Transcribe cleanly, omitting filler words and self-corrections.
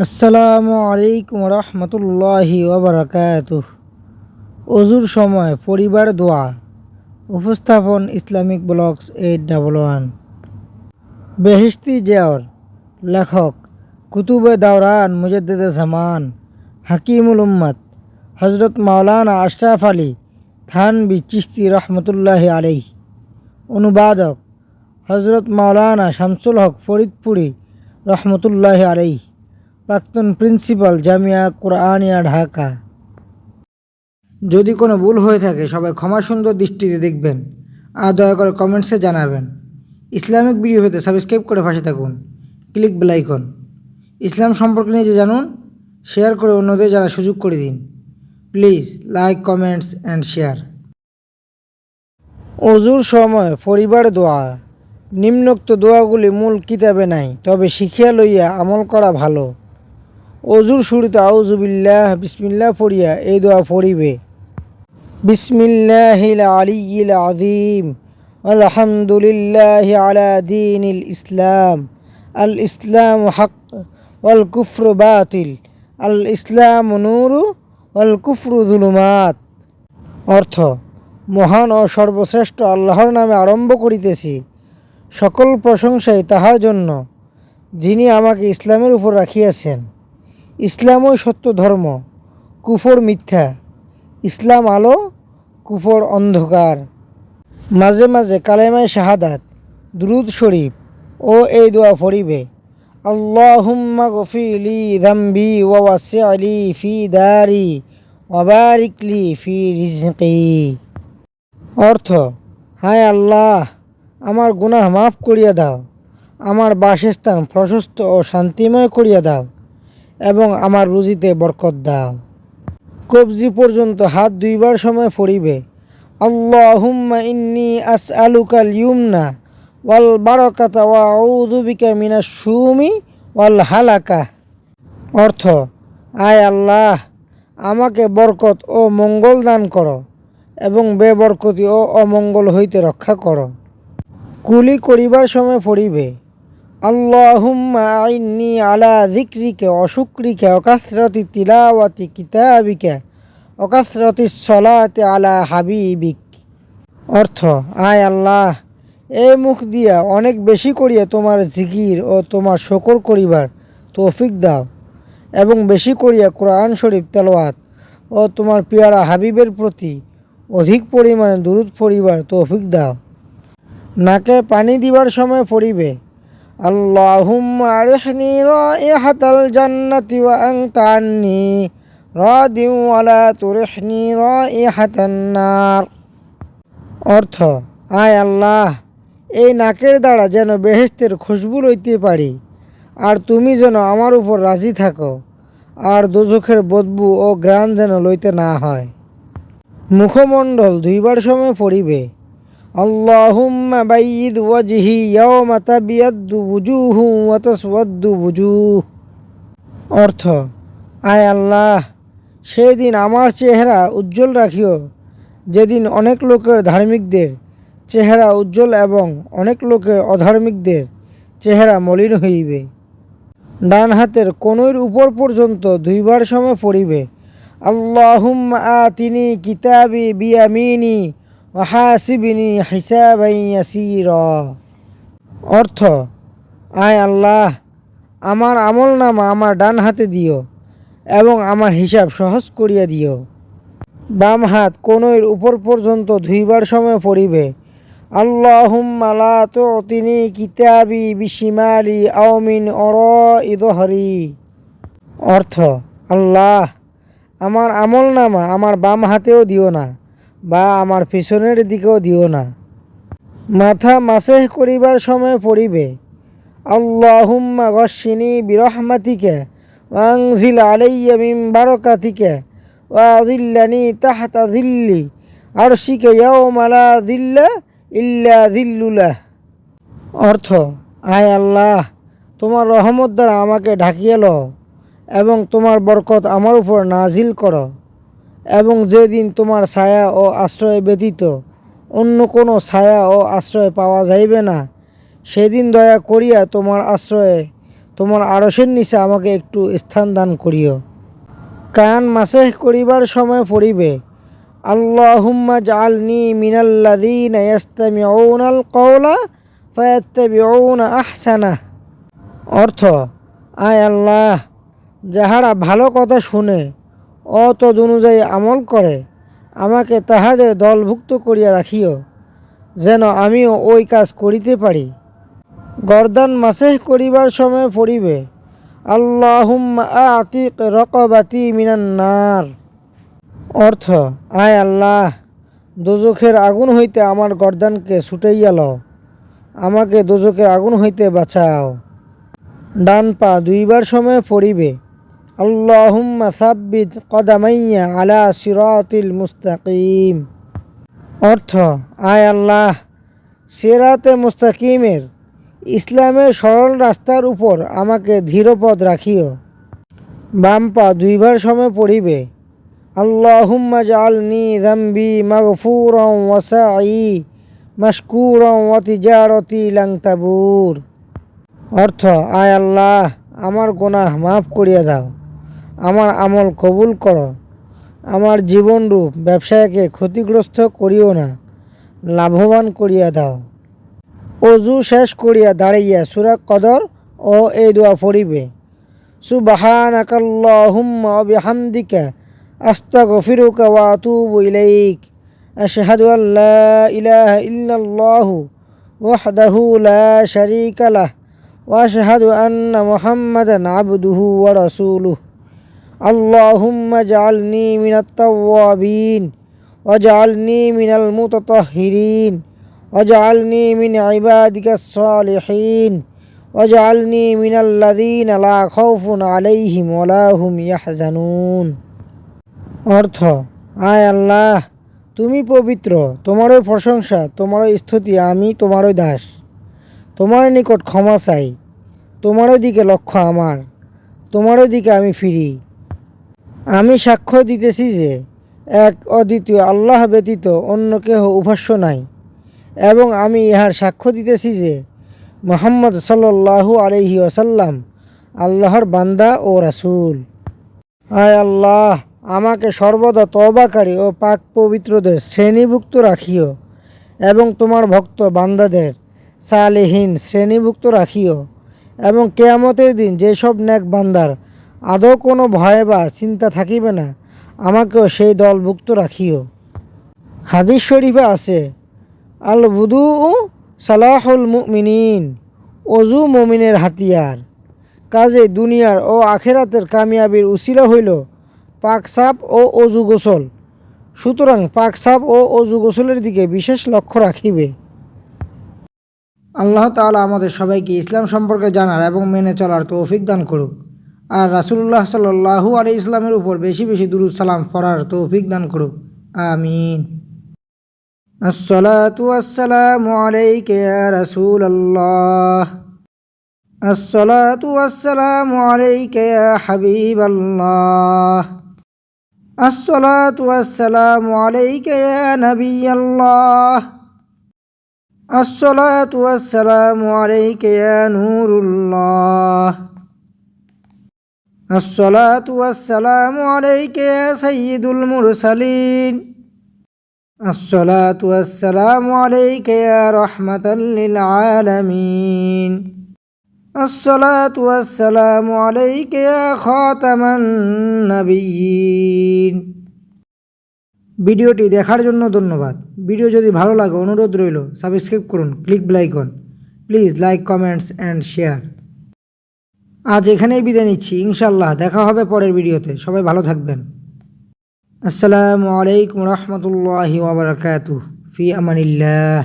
আসসালামু আলাইকুম রহমতুল্লাহি ওবরাকাতুহ। অজুর সময় পরিবার দোয়া। উপস্থাপন ইসলামিক ব্লগস 811। বেহেশতি জিয়ার। লেখক কুতুবে দাওরান মুজাদ্দিদে জামান হাকিমুল উম্মত হজরত মাওলানা আশরাফ আলী থানভী চিশতি রহমতুল্লাহি আলাইহি। অনুবাদক হজরত মাওলানা শামসুল হক ফরিদপুরি রহমতুল্লাহি আলাইহি, প্রাক্তন প্রিন্সিপাল, জামিয়া কুরআনিয়া, ঢাকা। যদি কোনো ভুল হয়ে থাকে সবাই ক্ষমা সুন্দর দৃষ্টিতে দেখবেন আর দয়া করে কমেন্টসে জানাবেন। ইসলামিক ভিডিও পেতে সাবস্ক্রাইব করে পাশে থাকুন, ক্লিক বেল আইকন। ইসলাম সম্পর্কে নিজে জানুন, শেয়ার করে অন্যদের জানার সুযোগ করে দিন। Please like, comments and share. অজুর সময় পরিবার দোয়া। নিম্নোক্ত দোয়াগুলি মূল কিতাবে নাই, তবে শিখিয়া লইয়া আমল করা ভালো। অজুর শুরুতে আউযুবিল্লাহ বিসমিল্লাহ পড়িয়া এই দোয়া পড়িবে। বিসমিল্লাহিল আলিয়্যিল আযীম আলহামদুলিল্লাহি আলা দীনিল ইসলাম। আল ইসলামু হক ওয়াল কুফরু বাতিল। আল ইসলামু নূরু ওয়াল কুফরু যুলুমাত। অর্থ: মহান ও সর্বশ্রেষ্ঠ আল্লাহর নামে আরম্ভ করিতেছি। সকল প্রশংসাই তাহার জন্য, যিনি আমাকে ইসলামের উপর রাখিয়াছেন। ইসলামই সত্য ধর্ম, কুফর মিথ্যা। ইসলাম আলো, কুফর অন্ধকার। মাঝে মাঝে কালেমায়ে শাহাদাত, দুরূদ শরীফ ও এই দোয়া পড়িবে। আল্লাহুম্মা গফিরলি যামবি ওয়া ওয়াসি'লি ফি দারি ওয়া বারিকলি ফি রিজকি। অর্থ: হায় আল্লাহ, আমার গুনাহ মাফ করিয়া দাও, আমার বাসস্থান প্রশস্ত ও শান্তিময় করিয়া দাও এবং আমার রুজিতে বরকত দাও। কবজি পর্যন্ত হাত দুইবার সময় পড়িবে। আল্লাহুম্মা ইন্নী আসআলুকাল ইয়ুমনা ওয়াল বারাকাতা ওয়া আউযু বিকা মিনাশ শুমি ওয়াল হালাকা। অর্থ: আয় আল্লাহ, আমাকে বরকত ও মঙ্গল দান করো এবং বেবরকতি ও অমঙ্গল হইতে রক্ষা করো। কুলি করিবার সময় পড়িবে। আল্লাহুম্মা আইন্নি আলা যিকরিকা ওয়া শুকরিকা ওয়া কাসরাতি তিলাওয়াতি কিতাবিকা ওয়া কাসরাতিস সালাতি আলা হাবিবিক। অর্থ: আয় আল্লাহ, এই মুখ দিয়া অনেক বেশি করিয়া তোমার জিকির ও তোমার শকর করিবার তৌফিক দাও এবং বেশি করিয়া কোরআন শরীফ তেলাওয়াত ও তোমার পিয়ারা হাবিবের প্রতি অধিক পরিমাণে দুরূদ পড়িবার তৌফিক দাও। নাকে পানি দিবার সময় পড়িবে। আল্লাহুম্মা আরিহনি রাইহাতাল জান্নাতি ওয়া আনতা আন্নী রাদিন ওয়া লা তুরিহনি রাইহাতান নার। অর্থ: আয় আল্লাহ, এই নাকের দ্বারা যেন বেহেশতের খুশবু লইতে পারি, আর তুমি যেন আমার উপর রাজি থাকো, আর দোজখের বদবু ও ঘ্রাণ যেন লইতে না হয়। মুখমণ্ডল ধুইবার সময় পড়িবে। আল্লাহুম্মা বাইয়িদ ওয়াজহি ইয়াওমা তাবিয়াদ্দু ওয়ুজুহু ওয়া তাসওয়াদ্দু ওয়ুজুহ। অর্থ: আয় আল্লাহ, সেই দিন আমার চেহারা উজ্জ্বল রাখিও, যেদিন অনেক লোকের ধার্মিকদের চেহারা উজ্জ্বল এবং অনেক লোকের অধার্মিকদের চেহারা মলিন হইবে। ডান হাতের কনুইর উপর পর্যন্ত ধুইবার সময় পড়িবে। আল্লাহুম্মা আতিনি কিতাবি বিয়ামিনি ওয়া হাসিবনি হিসাবান ইয়াসীরা। অর্থ: আয় আল্লাহ, আমার আমলনামা আমার ডান হাতে দিও এবং আমার হিসাব সহজ করিয়া দিও। বাম হাত কনুইর উপর পর্যন্ত ধুইবার সময় পড়িবে। আল্লাহুম্মা লা তু'তিনি কিতাবি বিশিমালি আও মিন ওরাই যহরি। অর্থ: আল্লাহ, আমার আমলনামা আমার বাম হাতেও দিও না বা আমার পিছনের দিকেও দিও না। মাথা মাসেহ করিবার সময় পড়িবে। আল্লাহুম্মা গশশিনি বিরহমাতিকা ওয়া আনজিল আলাইয়া মিন বারাকাতিকা ওয়া যিল্লানি তাহতা যিল্লি আরশিকা ইয়াওমা লা যিল্লা ইল্লা যিল্লুলাহ। অর্থ: আয় আল্লাহ, তোমার রহমত দ্বারা আমাকে ঢাকিয়ে লও এবং তোমার বরকত আমার উপর নাজিল করো, এবং যেদিন তোমার ছায়া ও আশ্রয় ব্যতীত অন্য কোনো ছায়া ও আশ্রয় পাওয়া যাইবে না, সেদিন দয়া করিয়া তোমার আশ্রয়ে তোমার আরশের নিচে আমাকে একটু স্থান দান করিও। কান মাসেহ করিবার সময় পড়িবে আল্লাহুম্মা জাআলনি মিনাল্লাযীনা ইয়াস্তামিউনাল কওলা ফায়াত্তাবিউনা আহসানাহ। অর্থ, আয় আল্লাহ, যাহারা ভালো কথা শুনে ও তদনুযায়ী আমল করে আমাকে তাহাদের দলভুক্ত করিয়া রাখিও, যেন আমিও ওই কাজ করিতে পারি। গর্দান মাসেহ করিবার সময় পড়িবে আল্লাহুম্মা আতিক রকবাতি মিনান নার। অর্থ, আয় আল্লাহ, দোজখের আগুন হইতে আমার গর্দানকে ছুটাইয়া লও, আমাকে দোজখের আগুন হইতে বাঁচাও। ডান পা দুইবার সময় পড়িবে আল্লাহুম্মা সাব্বিত কদামাইয়া আলা সিরাতিল মুস্তাকিম। অর্থ, আয় আল্লাহ, সিরাতে মুস্তাকিমের ইসলামের সরল রাস্তার উপর আমাকে ধীরপদ রাখিও। বাম পা দুইবার সময় পড়িবে আল্লাহুম্মা জাআলনি যামবি মাগফুরান ওয়া সাঈ মাশকুরান ওয়া তিজারতি লান তাবুর। অর্থ, আয় আল্লাহ, আমার গুনাহ মাফ করিয়া দাও, আমার আমল কবুল করো, আমার জীবনরূপ ব্যবসায়কে ক্ষতিগ্রস্ত করিও না, লাভবান করিয়া দাও। অজু শেষ করিয়া দাঁড়াইয়া সূরা কদর ও এই দোয়া পড়িবে সুবহানাকাল্লাহুম্মা ওয়া বিহামদিকা আস্তাগফিরুকা ওয়া আতুবু ইলাইক আশহাদু আল লা ইলাহা ইল্লাল্লাহু ওয়াহদাহু লা শারীকা লাহ ওয়া আশহাদু আন্না মুহাম্মাদান আবদুহু ওয়া রাসূলুহু। আল্লাহুম্মা জাআলনি মিনাত তাওয়াবিন ওয়া জাআলনি মিনাল মুতাতাহহিরিন ওয়াজআলনি মিন ইবাদিকাস সালিহিন ওয়াজআলনি মিনাল্লাযীনা লা খাউফুন আলাইহিম ওয়া লা হুম ইয়াহজানুন। অর্থ, আয় আল্লাহ, তুমি পবিত্র, তোমারই প্রশংসা, তোমারই স্তুতি, আমি তোমারই দাস, তোমার নিকট ক্ষমা চাই, তোমারই দিকে লক্ষ্য আমার, তোমারই দিকে আমি ফিরি। আমি সাক্ষ্য দিতেছি যে এক অদ্বিতীয় আল্লাহ ব্যতীত অন্য কেহ উপাস্য নাই, এবং আমি ইহার সাক্ষ্য দিতেছি যে মুহাম্মদ সাল্লাল্লাহু আলাইহি ওয়াসাল্লাম আল্লাহর বান্দা ও রাসূল। আয় আল্লাহ, আমাকে সর্বদা তওবাকারী ও পাক পবিত্রদের শ্রেণীভুক্ত রাখিও এবং তোমার ভক্ত বান্দাদের সালেহীন শ্রেণীভুক্ত রাখিও, এবং কিয়ামতের দিন যেসব নেক বান্দার আদৌ কোনো ভয় বা চিন্তা থাকিবে না, আমাকেও সেই দলভুক্ত রাখিও। হাদিস শরীফে আছে আল বুদু সালাহুল মুমিনিন, অজু মুমিনের হাতিয়ার। কাজে দুনিয়ার ও আখেরাতের কামিয়াবির উসিলা হইল পাকসাপ ও অজু গোসল। সুতরাং পাকসাপ ও অজু গোসলের দিকে বিশেষ লক্ষ্য রাখিবে। আল্লাহ তাআলা আমাদের সবাইকে ইসলাম সম্পর্কে জানার এবং মেনে চলার তৌফিক দান করুক, আর রাসূলুল্লাহ সাল্লাল্লাহু আলাইহি ইসলামের উপর বেশি বেশি দুরূদ সালাম পড়ার তৌফিক দান করুক। আমিন। আসসালাতু ওয়াসসালামু আলাইকা ইয়া রাসূলাল্লাহ। আসসালাতু ওয়াসসালামু আলাইকা ইয়া হাবিবাল্লাহ। আসসালাতু ওয়াসসালামু আলাইকা ইয়া নাবিয়াল্লাহ। আসসালাতু ওয়াসসালামু আলাইকা ইয়া নূরুল্লাহ। আসসালাতু ওয়াসসালামু আলাইকা ইয়া সাইয়্যিদুল মুরসালিন। আসসালাতু ওয়াসসালামু আলাইকা ইয়া রাহমাতাল লিল আলামিন। আসসালাতু ওয়াসসালামু আলাইকা ইয়া খাতামান নাবিয়্যিন। ভিডিওটি দেখার জন্য ধন্যবাদ। ভিডিও যদি ভালো লাগে অনুরোধ রইল সাবস্ক্রাইব করুন, click bell icon, please like, comments and share. আজ এখানেই বিদায় নিচ্ছি, ইনশাআল্লাহ দেখা হবে পরের ভিডিওতে। সবাই ভালো থাকবেন। আসসালামু আলাইকুম রহমতুল্লাহি ওয়া বারাকাতুহু। ফি আমানিল্লাহ।